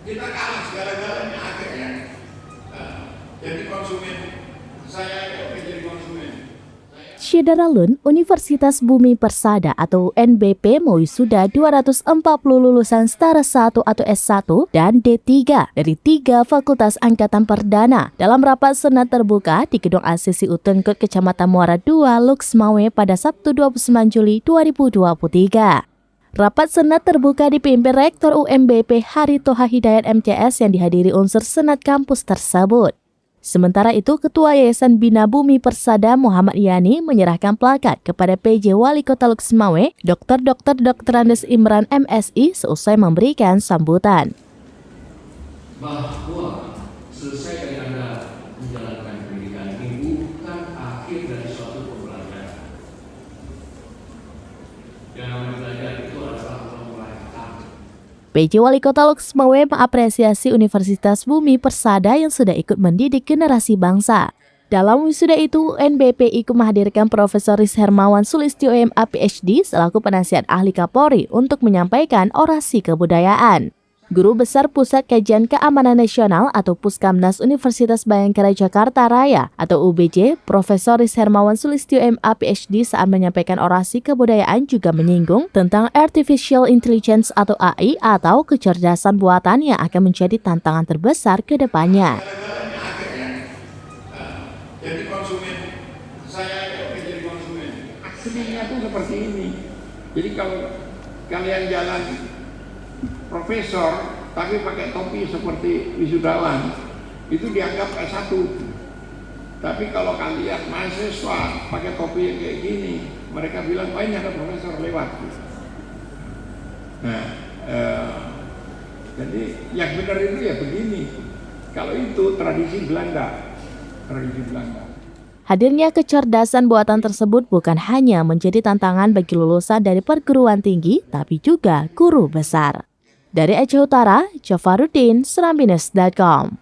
Kita kalah segala-galanya akhirnya. Jadi konsumen, saya itu menjadi konsumen. Syederalun Universitas Bumi Persada atau NBP mewisuda 240 lulusan setara 1 atau S1 dan D3 dari 3 Fakultas Angkatan Perdana dalam rapat senat terbuka di Gedung ACC Utenkut Kecamatan Muara II, Loksmawe pada Sabtu 29 Juli 2023. Rapat senat terbuka dipimpin Rektor UMBP Haritoha Hidayat MCS yang dihadiri unsur senat kampus tersebut. Sementara itu, Ketua Yayasan Bina Bumi Persada Muhammad Yani menyerahkan plakat kepada PJ Wali Kota Loksmawe, Dr. Andes Imran MSI seusai memberikan sambutan. Bahwa selesai dari Anda menjalankan pendidikan ini bukan akhir dari suatu pembelajaran. Yang namanya belajar itu adalah mulai tahap. PJ Wali Kota Loksmawe mengapresiasi Universitas Bumi Persada yang sudah ikut mendidik generasi bangsa. Dalam wisuda itu, NBP ikut menghadirkan Profesor Riz Hermawan Sulistyo MA PhD selaku penasihat ahli Kapolri untuk menyampaikan orasi kebudayaan. Guru Besar Pusat Kajian Keamanan Nasional atau Puskamnas Universitas Bhayangkara Jakarta Raya atau UBJ, Profesor Riz Hermawan Sulistyo MA PhD saat menyampaikan orasi kebudayaan juga menyinggung tentang Artificial Intelligence atau AI atau kecerdasan buatan yang akan menjadi tantangan terbesar ke depannya. Segala-galanya akhirnya. Jadi konsumen, saya itu menjadi konsumen. Aksinya tuh seperti ini. Jadi kalau kalian jalan profesor tapi pakai topi seperti wisudawan, itu dianggap S1. Tapi kalau kalian mahasiswa pakai topi yang kayak gini, mereka bilang, oh ini ada profesor lewat. Nah, jadi yang benar itu ya begini. Kalau itu tradisi Belanda. Hadirnya kecerdasan buatan tersebut bukan hanya menjadi tantangan bagi lulusan dari perguruan tinggi, tapi juga guru besar. Dari Aceh Utara, Jafaruddin, Serambi News.com.